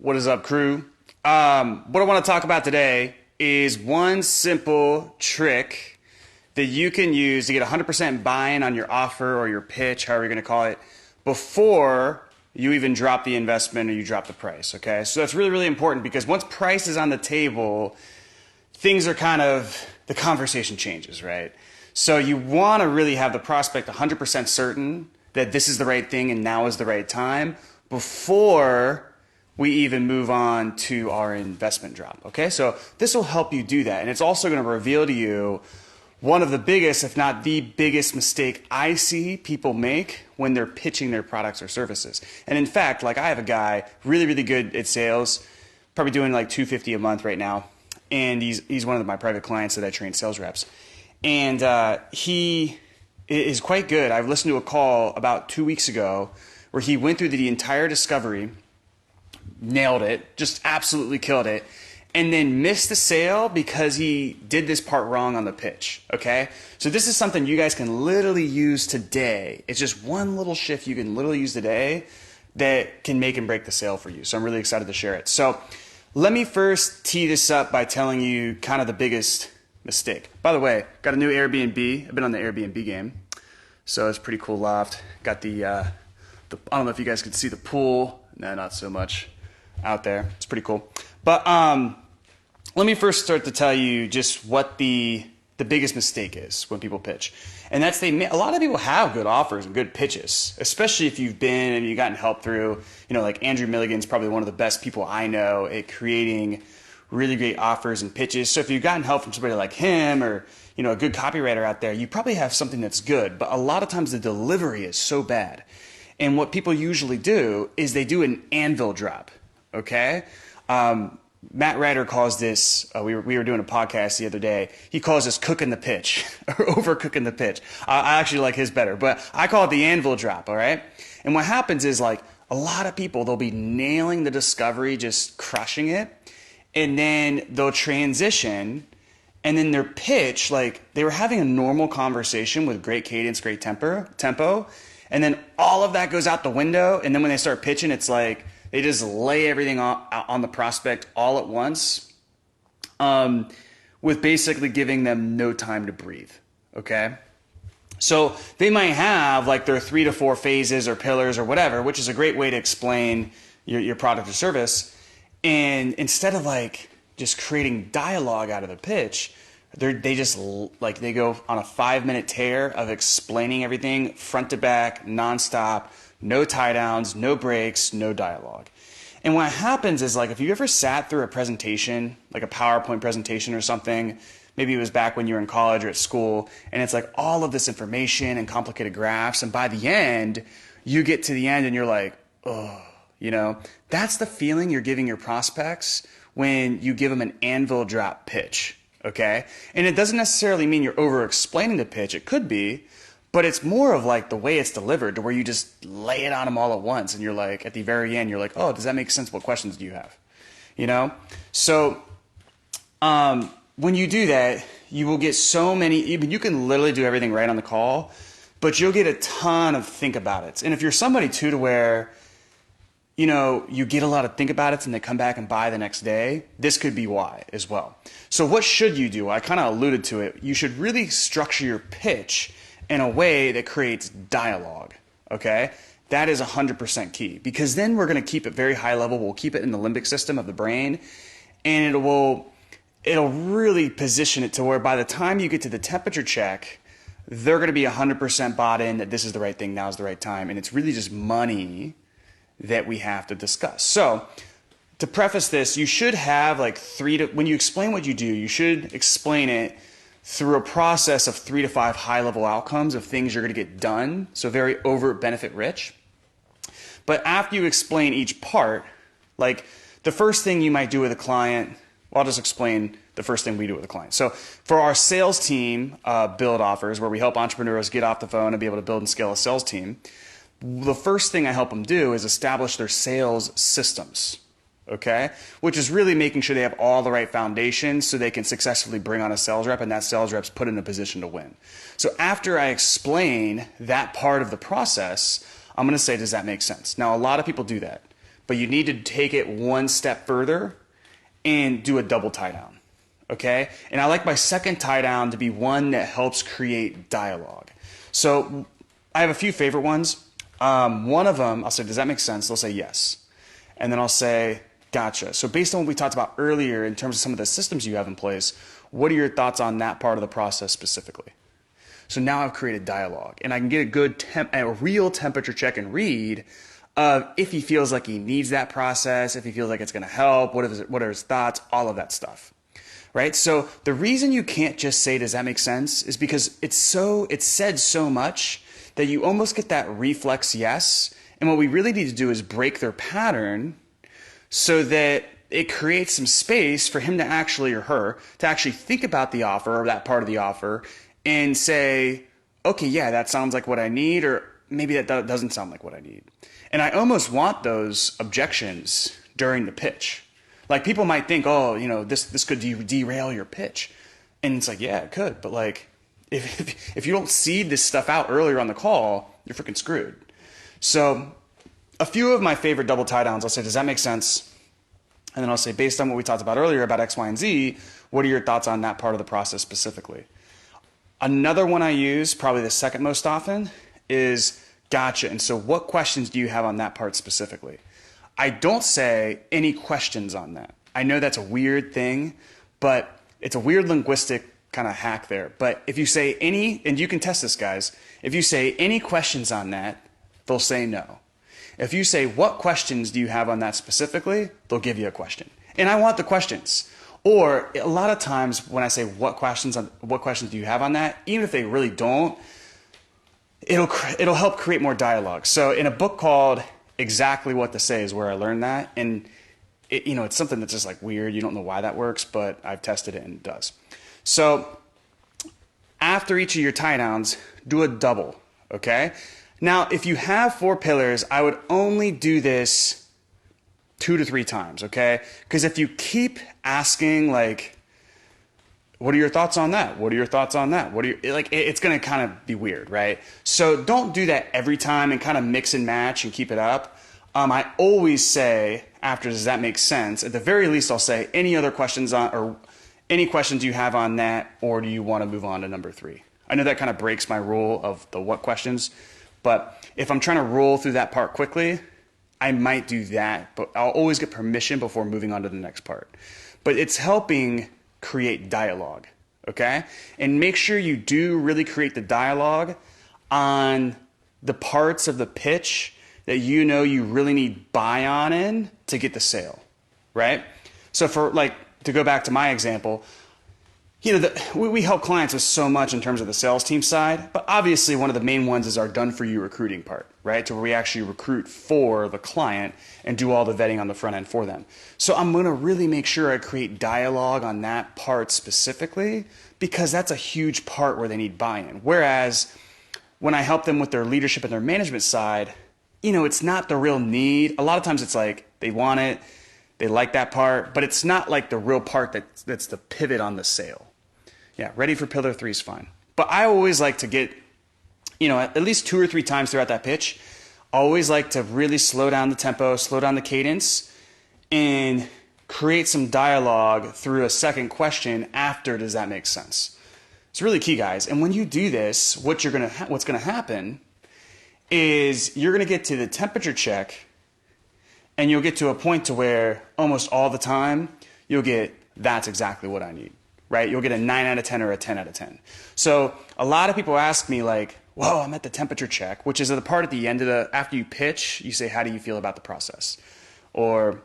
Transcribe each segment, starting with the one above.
What is up, crew? What I want to talk about today is one simple trick that you can use to get 100% buy-in on your offer or your pitch, however you're going to call it, before you even drop the investment or you drop the price, okay? So that's really, really important because once price is on the table, the conversation changes, right? So you want to really have the prospect 100% certain that this is the right thing and now is the right time before we even move on to our investment drop, okay? So this will help you do that. And it's also going to reveal to you one of the biggest, if not the biggest mistake I see people make when they're pitching their products or services. And in fact, like I have a guy really, really good at sales, probably doing like $250 a month right now. And he's one of my private clients that I train sales reps. And he is quite good. I've listened to a call about 2 weeks ago where he went through the entire discovery, nailed it, just absolutely killed it, and then missed the sale because he did this part wrong on the pitch, okay? So this is something you guys can literally use today. It's just one little shift you can literally use today that can make and break the sale for you. So I'm really excited to share it. So let me first tee this up by telling you kind of the biggest mistake. By the way, got a new Airbnb. I've been on the Airbnb game. So it's a pretty cool loft. Got I don't know if you guys can see the pool. No, not so much out there. It's pretty cool. But let me first start to tell you just what the biggest mistake is when people pitch. And that's a lot of people have good offers and good pitches, especially if you've been and you've gotten help through, like Andrew Milligan's probably one of the best people I know at creating really great offers and pitches. So if you've gotten help from somebody like him or, a good copywriter out there, you probably have something that's good. But a lot of times the delivery is so bad. And what people usually do is they do an anvil drop, okay? Matt Ryder calls this, we were doing a podcast the other day, he calls this cooking the pitch, or overcooking the pitch. I actually like his better, but I call it the anvil drop, all right? And what happens is like a lot of people, they'll be nailing the discovery, just crushing it, and then they'll transition, and then their pitch, like they were having a normal conversation with great cadence, great tempo, and then all of that goes out the window, and then when they start pitching, it's like they just lay everything on the prospect all at once, with basically giving them no time to breathe, okay? So they might have like their 3 to 4 phases or pillars or whatever, which is a great way to explain your product or service. And instead of like just creating dialogue out of the pitch, they go on a 5-minute tear of explaining everything front to back, nonstop, no tie downs, no breaks, no dialogue. And what happens is like if you ever sat through a presentation, like a PowerPoint presentation or something, maybe it was back when you were in college or at school, and it's like all of this information and complicated graphs, and by the end, you get to the end and you're like, oh, that's the feeling you're giving your prospects when you give them an anvil drop pitch, okay? And it doesn't necessarily mean you're over explaining the pitch. It could be, but it's more of like the way it's delivered to where you just lay it on them all at once. And you're like, at the very end, you're like, oh, does that make sense? What questions do you have? So when you do that, you will get so many, you can literally do everything right on the call, but you'll get a ton of think about it. And if you're somebody too to where, you get a lot of think about it and they come back and buy the next day, this could be why as well. So what should you do? I kind of alluded to it. You should really structure your pitch in a way that creates dialogue, okay? That is 100% key because then we're going to keep it very high level. We'll keep it in the limbic system of the brain, and it'll really position it to where by the time you get to the temperature check, they're going to be 100% bought in that this is the right thing, now is the right time, and it's really just money that we have to discuss. So to preface this, you should have like when you explain what you do, you should explain it through a process of 3 to 5 high-level outcomes of things you're going to get done, so very over benefit rich. But after you explain each part, like the first thing you might do with a client, well, I'll just explain the first thing we do with a client. So for our sales team build offers, where we help entrepreneurs get off the phone and be able to build and scale a sales team, the first thing I help them do is establish their sales systems, okay? Which is really making sure they have all the right foundations so they can successfully bring on a sales rep and that sales rep's put in a position to win. So after I explain that part of the process, I'm going to say, does that make sense? Now, a lot of people do that. but you need to take it one step further and do a double tie down. Okay? And I like my second tie down to be one that helps create dialogue. So I have a few favorite ones. One of them, I'll say, does that make sense? They'll say yes. And then I'll say, gotcha. So based on what we talked about earlier in terms of some of the systems you have in place, what are your thoughts on that part of the process specifically? So now I've created dialogue, and I can get a real temperature check and read of if he feels like he needs that process, if he feels like it's going to help, what are his thoughts, all of that stuff. Right? So the reason you can't just say, does that make sense? Is because it's said so much that you almost get that reflex yes. And what we really need to do is break their pattern so that it creates some space for him to actually, or her, to actually think about the offer or that part of the offer and say, okay, yeah, that sounds like what I need, or maybe that doesn't sound like what I need. And I almost want those objections during the pitch. Like people might think, oh, this could derail your pitch. And it's like, yeah, it could. But like, if you don't seed this stuff out earlier on the call, you're freaking screwed. So a few of my favorite double tie downs, I'll say, does that make sense? And then I'll say, based on what we talked about earlier about X, Y, and Z, what are your thoughts on that part of the process specifically? Another one I use, probably the second most often, is gotcha. And so what questions do you have on that part specifically? I don't say any questions on that. I know that's a weird thing, but it's a weird linguistic kind of hack there. But if you say any, and you can test this, guys, if you say any questions on that, they'll say no. If you say, what questions do you have on that specifically, they'll give you a question. And I want the questions. Or a lot of times when I say, what questions do you have on that, even if they really don't, it'll help create more dialogue. So in a book called Exactly What to Say is where I learned that. And it's something that's just like weird. You don't know why that works, but I've tested it and it does. So after each of your tie downs, do a double, okay? Now, if you have 4 pillars, I would only do this 2 to 3 times, okay? Because if you keep asking, like, what are your thoughts on that? What are your thoughts on that? It's going to kind of be weird, right? So don't do that every time and kind of mix and match and keep it up. I always say, after, does that make sense? At the very least, I'll say, any other questions or any questions you have on that, or do you want to move on to number 3? I know that kind of breaks my rule of the what questions, but if I'm trying to roll through that part quickly, I might do that, but I'll always get permission before moving on to the next part. But it's helping create dialogue, okay? And make sure you do really create the dialogue on the parts of the pitch that you really need buy-on in to get the sale, right? So to go back to my example, we help clients with so much in terms of the sales team side, but obviously one of the main ones is our done-for-you recruiting part, right? To where we actually recruit for the client and do all the vetting on the front end for them. So I'm going to really make sure I create dialogue on that part specifically, because that's a huge part where they need buy-in. Whereas when I help them with their leadership and their management side, it's not the real need. A lot of times it's like they want it, they like that part, but it's not like the real part that's the pivot on the sale. Yeah, ready for pillar 3 is fine. But I always like to get, at least 2 or 3 times throughout that pitch, I always like to really slow down the tempo, slow down the cadence, and create some dialogue through a second question after, does that make sense? It's really key, guys. And when you do this, what's going to happen is you're going to get to the temperature check, and you'll get to a point to where almost all the time you'll get, that's exactly what I need. Right? You'll get a 9 out of 10 or a 10 out of 10. So a lot of people ask me like, whoa, I'm at the temperature check, which is the part at the end of after you pitch, you say, how do you feel about the process? Or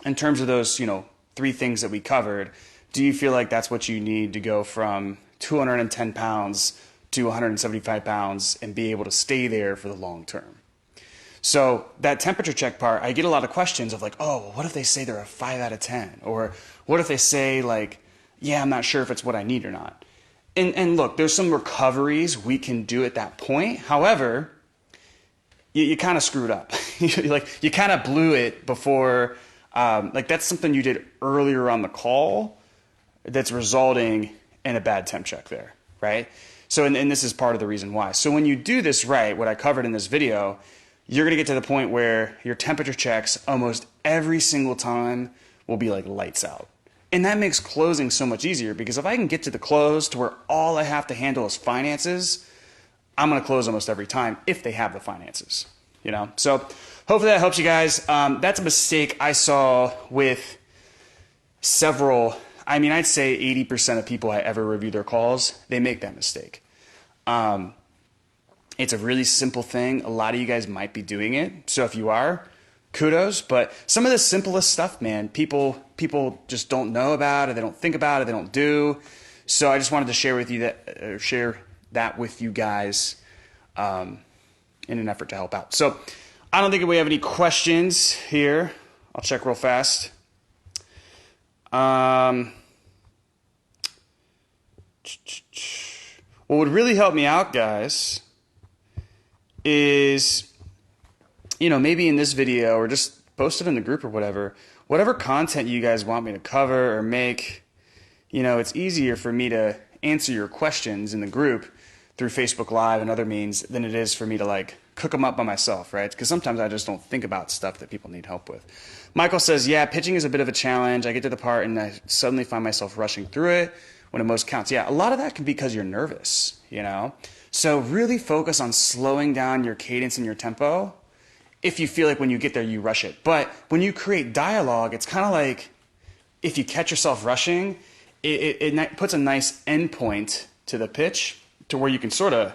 in terms of those, 3 things that we covered, do you feel like that's what you need to go from 210 pounds to 175 pounds and be able to stay there for the long term? So that temperature check part, I get a lot of questions of like, oh, well, what if they say they're a 5 out of 10? Or what if they say like, yeah, I'm not sure if it's what I need or not. And look, there's some recoveries we can do at that point. However, you kind of screwed up. You kind of blew it before. That's something you did earlier on the call that's resulting in a bad temp check there, right? So, and this is part of the reason why. So when you do this right, what I covered in this video, you're going to get to the point where your temperature checks almost every single time will be like lights out. And that makes closing so much easier, because if I can get to the close to where all I have to handle is finances, I'm going to close almost every time if they have the finances, you know? So hopefully that helps you guys. That's a mistake I saw with several, I mean, I'd say 80% of people I ever review their calls, they make that mistake. It's a really simple thing. A lot of you guys might be doing it. So if you are, kudos. But some of the simplest stuff, man, people just don't know about it. They don't think about it. They don't do. So I just wanted to share that with you guys in an effort to help out. So I don't think we have any questions here. I'll check real fast. What would really help me out, guys, is, you know, maybe in this video or just post it in the group or whatever content you guys want me to cover or make. You know, it's easier for me to answer your questions in the group through Facebook Live and other means than it is for me to like cook them up by myself, right? Because sometimes I just don't think about stuff that people need help with. Michael says, yeah, pitching is a bit of a challenge. I get to the part and I suddenly find myself rushing through it when it most counts. Yeah, a lot of that can be because you're nervous, you know? So really focus on slowing down your cadence and your tempo if you feel like when you get there you rush it. But when you create dialogue, it's kind of like if you catch yourself rushing, it puts a nice endpoint to the pitch to where you can sort of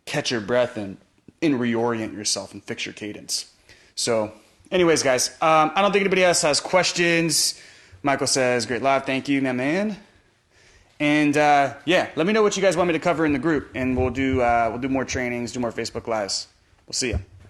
catch your breath and reorient yourself and fix your cadence. So anyways, guys, I don't think anybody else has questions. Michael says, great live. Thank you, my man. And yeah, let me know what you guys want me to cover in the group, and we'll do more trainings, do more Facebook Lives. We'll see you.